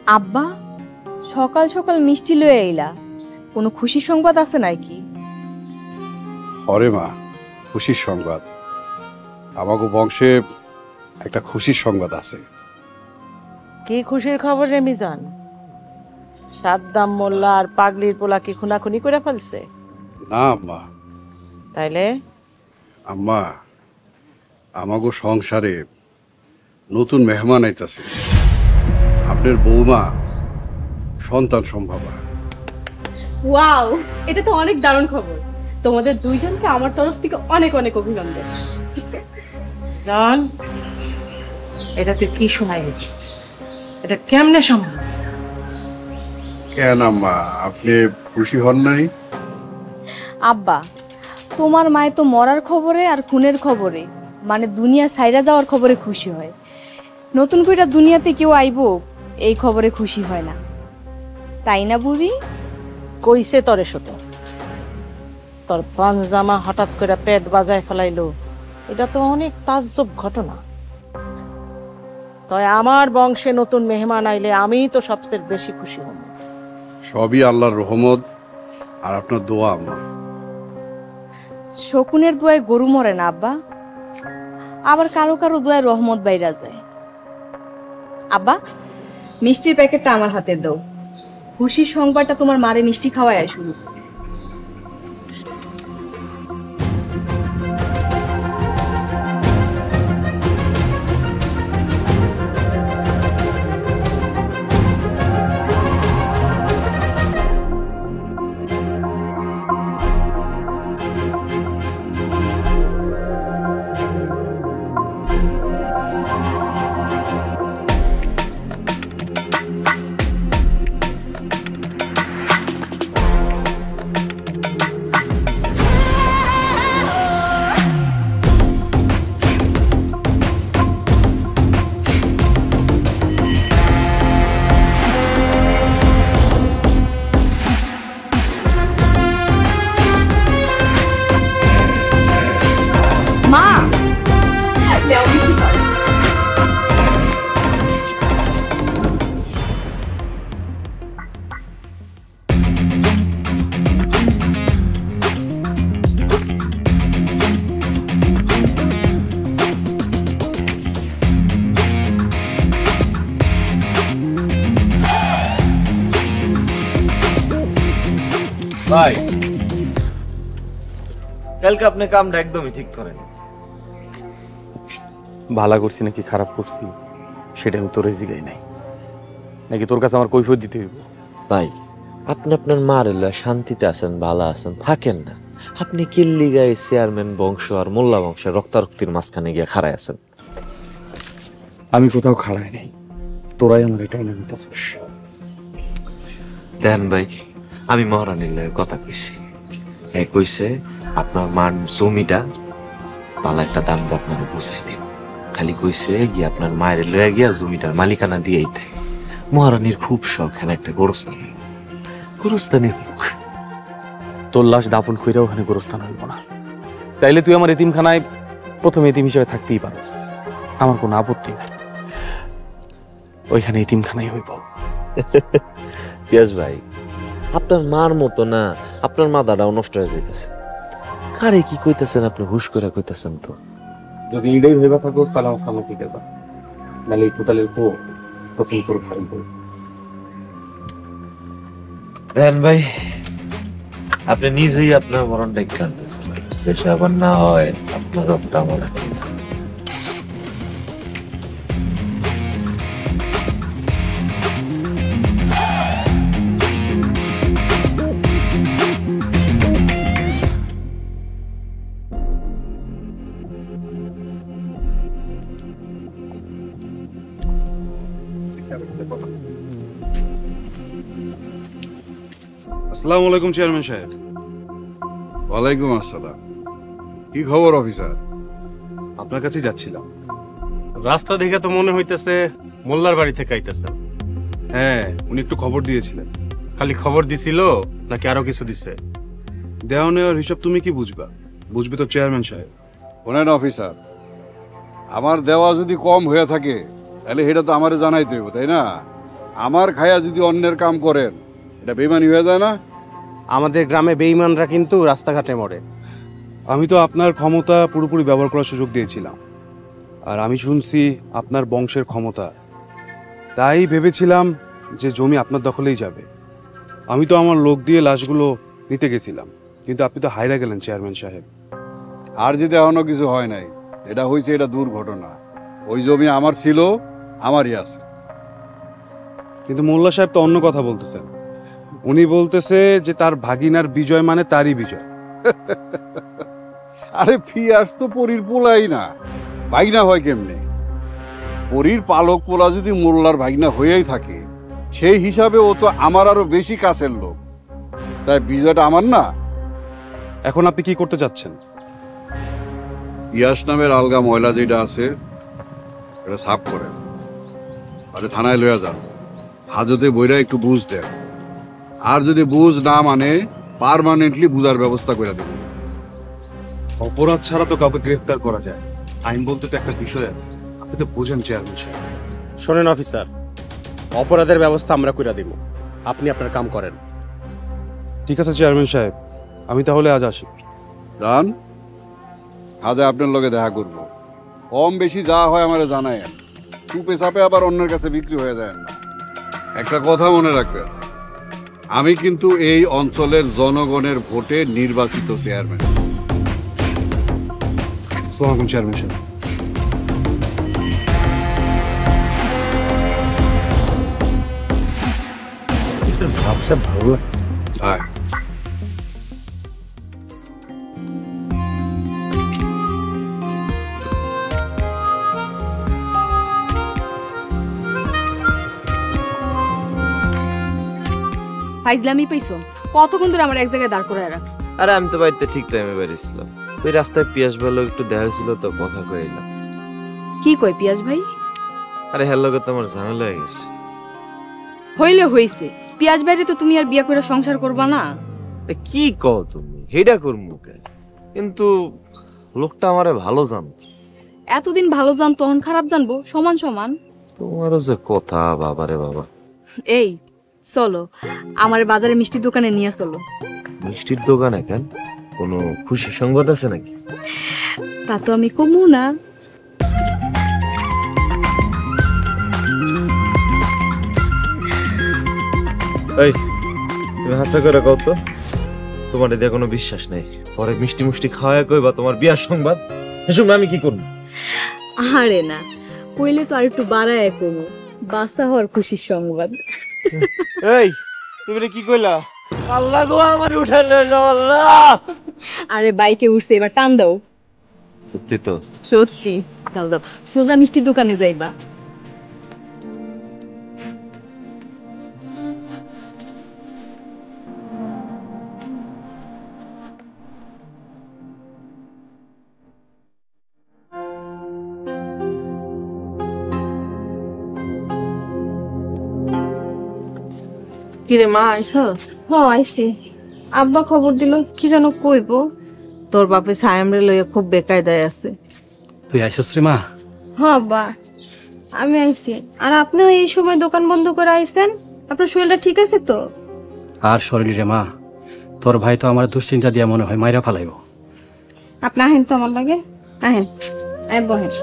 আব্বা সকাল সকাল মিষ্টি লয়ে আইলা, কোনো খুশির সংবাদ আছে নাকি? অরে মা, খুশির সংবাদ। আমাগো বংশে একটা খুশির সংবাদ আছে। কি খুশির খবর রে মিজান? সাদ্দাম মোল্লা আর পাগলির পোলা কি খুনাখুনি করে ফেলছে? না আম্মা। তাইলে আম্মা, আমাগো সংসারে নতুন মেহমান আইতাছে। আপনার বৌমা সন্তান সম্ভাবা। ওয়াও, এটা তো অনেক দারুণ খবর। তোমাদের দুইজনকে আমার তরফ থেকে অনেক অনেক অভিনন্দন। জান, এটা তুই কি শোনাইলি? এটা কেমনে সম্ভব? কেন আম্মা, আপনি খুশি হন নাই? আব্বা, তোমার মায়ে তো মরার খবরে আর খুনের খবরে, মানে দুনিয়া ছাইরা যাওয়ার খবরে খুশি হয়। নতুন কইরা দুনিয়াতে কেউ আইবো এই খবরে খুশি হয় না, তাই না বুড়ি? কইছে তরে শোতে, তোর পাঞ্জামা হঠাৎ করে পেট বাজায় ফেলাইলো, এটা তো অনেক তাজ্জব ঘটনা। তাই আমার বংশে নতুন মেহমান আইলে আমি তো সবচেয়ে বেশি খুশি হব। সবই আল্লাহর রহমত আর আপনার দোয়া আম্মা। শকুনের দোয়ায় গরু মরে না আব্বা, আবার কারো কারো দোয়ায় রহমত বাইরা যায়। আব্বা, মিষ্টির প্যাকেটটা আমার হাতে দাও। খুশির সংবাদটা তোমার মারে মিষ্টি খাওয়ায় শুরু। ভাই, কালকে আপনি কামটা একদমই ঠিক করেন। ভালো করছি নাকি খারাপ করছি সেটাও তোরে জিগাই নাই, নাকি তোর কাছে আমার কৈফিয়ত দিতে হইব? ভাই, আপনি আপনার মার শান্তিতে আছেন, ভালো আছেন, থাকেন না। আপনি কিল্লি গায়ে চেয়ারম্যান বংশ আর মোল্লা বংশের রক্তারক্তির মাঝখানে গিয়ে খাড়ায় আছেন। আমি কোথাও খাড়াই নাই, তোরাই আমার এটা এনে নিতেছিস। দেন ভাই, আমি মহারানীর লগে কথা কইছি। কইছে আপনার মার জমিটা ভালো একটা দাম দিয়ে আপনাকে বুঝাই দিন। খালি কইছে গিয়ে আপনার মায়ের লয়ে গিয়া জমিটার মালিকানা দিয়েই দেয়। মহারানীর খুব শখ হ্যাঁ একটা গোরস্থানে হোক। তোর লাশ দাফন কইরা ওখানে গোরস্থান হইব না। চাইলে তুই আমার এতিমখানায় প্রথম এতিম হিসেবে থাকতেই পারস, আমার কোনো আপত্তি নাই। ওইখানে এতিমখানাই হইব। পিয়াস ভাই, আপনার মার মতো না, আপনার মাথাটাও নষ্ট হয়ে যাইতেছে। কারে কি কইতেছেন আপনি? হুশ করে কইতেছেন তো। যদি এটাই ভেবে থাকোস তাহলে আমার সামনে থেকে যা, নাহলে এই কোতালের বউ প্রথম তোর খারাপ বল। দেন ভাই, আপনি নিজেই আপনার মরণটা কাঁদতেছেন। বেশি আবার না হয় আপনার রক্ত আমার। আসসালামু আলাইকুম চেয়ারম্যান সাহেব। ওয়ালাইকুম আসসালাম। কি খবর অফিসার? আপনার কাছে যাচ্ছিলাম। রাস্তা দেখে তো মনে হইতেছে মোল্লার বাড়ি থেকে আইতেছেন। হ্যাঁ, উনি একটু খবর দিয়েছিলেন। খালি খবর দিছিল নাকি আরো কিছু দিছে? দেওয়া নেওয়ার হিসাব তুমি কি বুঝবা? বুঝবে তো চেয়ারম্যান সাহেব। শোনেন অফিসার, আমার দেওয়া যদি কম হয়ে থাকে তাহলে সেটা তো আমারে জানাইতে হইব, তাই না? আমার খায়া যদি অন্যের কাম করেন এটা বেইমানি হয়ে যায় না? আমাদের গ্রামে বেঈমানরা কিন্তু রাস্তাঘাটে মরে। আমি তো আপনার ক্ষমতা পুরোপুরি ব্যবহার করার সুযোগ দিয়েছিলাম, আর আমি শুনছি আপনার বংশের ক্ষমতা, তাই ভেবেছিলাম যে জমি আপনার দখলেই যাবে। আমি তো আমার লোক দিয়ে লাশগুলো নিতে গেছিলাম, কিন্তু আপনি তো হাইরা গেলেন চেয়ারম্যান সাহেব। আর যদি এখনো কিছু হয় নাই, এটা হয়েছে এটা দুর্ঘটনা। ওই জমি আমার ছিল, আমারই আছে। কিন্তু মোল্লা সাহেব তো অন্য কথা বলতেছেন। উনি বলতেছে যে তার ভাগিনার বিজয় মানে তারই বিজয়। আরে পিয়াস তো পরীর পোলাই না, ভাগনা হয় কেমনে? পরীর পালক পোলা যদি মোল্লার ভাগনা হয়েই থাকে, সেই হিসাবে ও তো আমার আরো বেশি কাছের লোক, তাই বিজয়টা আমার না। এখন আপনি কি করতে চাচ্ছেন? পিয়াস নামের আলগা ময়লা যেটা আছে এটা সাফ করেন, আরে থানায় লইয়া যান, হাজতে বইরা একটু বুঝ দেন, আর যদি বুঝ না মানে পার্মানেন্টলি বুঝার ব্যবস্থা করে দেবেন। অপরাধ ছাড়া তো কাউকে গ্রেফতার করা যায়, আইন বলতে তো একটা বিষয় আছে, আপনি তো বোঝেন চেয়ারম্যান সাহেব। শোনেন অফিসার, অপরাধের ব্যবস্থা আমরা করে দিব, আপনি আপনার কাম করেন। ঠিক আছে চেয়ারম্যান সাহেব, আমি তাহলে আজ আসি। যান, আজে আপনার লগে দেখা করব। কম বেশি যা হয় আমারে জানায়েন, চুপে চাপে আবার অন্যের কাছে বিক্রি হয়ে যায় না। একটা কথা মনে রাখবেন, আমি কিন্তু এই অঞ্চলের জনগণের ভোটে নির্বাচিত চেয়ারম্যান। আসসালামু আলাইকুম চেয়ারম্যান সাহেব। ভালো লাগছে। হ্যাঁ, ফাইজলামি পাইছো? কতক্ষণ ধরে আমার এক জায়গায় দাঁড় করে রাখছো? আরে আমি তো বাড়িতে ঠিক টাইমে বেরিয়েছিলাম, ওই রাস্তায় পিয়াস ভালো একটু দেখা হয়েছিল তো কথা কইলাম। কি কই পিয়াস ভাই? আরে হ্যালো তো আমার ঝামেলা হয়ে গেছে। হইলে হইছে, পিয়াস ভাইরে তো তুমি আর বিয়া করে সংসার করবা না? এ কি কও তুমি? হেডা করমু কে? কিন্তু লোকটা আমারে ভালো জানতো। এতদিন ভালো জান তখন খারাপ জানবো? সমান সমান। তোমারও যে কথা, বাবারে বাবা। এই চলো আমার বাজারে মিষ্টি দোকানে নিয়ে চলো। মিষ্টির দোকানে কেন? কোনো খুশি সংবাদ আছে নাকি? তা তো আমি কমু না। এই তুমি হাতটা করে কও তো, তোমার এতে কোনো বিশ্বাস নেই। পরে মিষ্টি মুষ্টি খাওয়ায় কইবা তোমার বিয়ার সংবাদ, এসব আমি কি করব? আরে না, কইলে তো আর একটু বাড়ায় কমু, বাসা হওয়ার খুশির সংবাদ। এই তুমি কি কইলা? আল্লাহ গো আমার উঠাই লইলো আল্লাহ। আরে বাইকে উঠছে, এবার টান দাও। সত্যি তো? সত্যি। দাও দাও, সোজা মিষ্টির দোকানে যাইবা। কিরে মা আইসস? হ্যাঁ আইছি। আব্বা খবর দিল কি যেন কইব। তোর বাপে সায়ামরে লইয়া খুব বেকায়দায় আছে। তুই আইসস রে মা? হ্যাঁ আব্বা আমি আইছি। আর আপনিও এই সময় দোকান বন্ধ করে আইছেন? আপনার শরীরটা ঠিক আছে তো? আর শরীর রে মা, তোর ভাই তো আমার দুশ্চিন্তা দিয়া মনে হয় মাইরা ফালাইব। আপনি আহেন তো আমার লাগে, আহেন বহেন।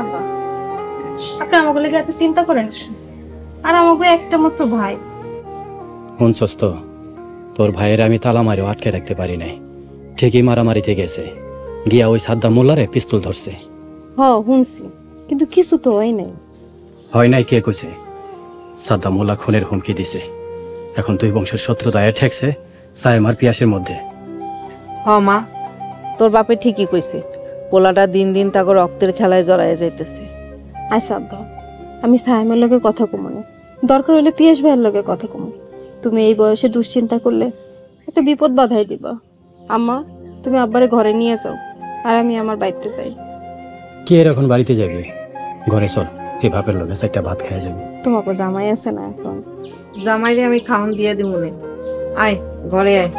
আব্বা আপনি আমাকে লাগে এত চিন্তা করেন, আর আমাকে একটা মাত্র ভাই। শুনছস তো, তোর ভাইয়ের আমি তালা মারিও আটকে রাখতে পারি নাই, ঠিকই মারামারিতে গেছে, গিয়া ওই সাদ্দাম মোল্লারে পিস্তল ধরছে। শুনছি, কিন্তু কিছু তো হয় নাই। হয় নাই কে কইছে? সাদ্দাম মোল্লা খুনের হুমকি দিছে। এখন তুই বংশের শত্রুতায় ঠেকছে সায়েমার পিয়াসের মধ্যে। মা, তোর বাপে ঠিকই কইছে, পোলাটা দিন দিন তাকে রক্তের খেলায় জড়ায় যাইতেছে। আচ্ছা আব্বা, আমি সায়েমের লগে কথা কমনে, দরকার হলে পিয়াস ভাইয়ের লগে কথা কমন। তুমি এই বয়সে দুশ্চিন্তা করলে একটা বিপদ বাধাই দিবা। আম্মা তুমি আব্বারে ঘরে নিয়ে যাও, আর আমি আমার বাড়িতে যাই। কে এর এখন বাড়িতে যাবে? ঘরে চল, এই বাপের লগে একটা ভাত খাওয়া যাবে। তোমাকে জামাই আছে না এখন? জামাইরে আমি খাওন দিয়ে দিব মনে। আয় ঘরে আয়।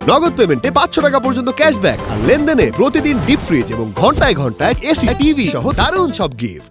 নগদ পেমেন্টে 500 টাকা পর্যন্ত ক্যাশব্যাক আর লেনদেনে প্রতিদিন ডিপ ফ্রিজ এবং ঘন্টায় ঘন্টায় এসি টিভি সহ দারুণ সব গিফট।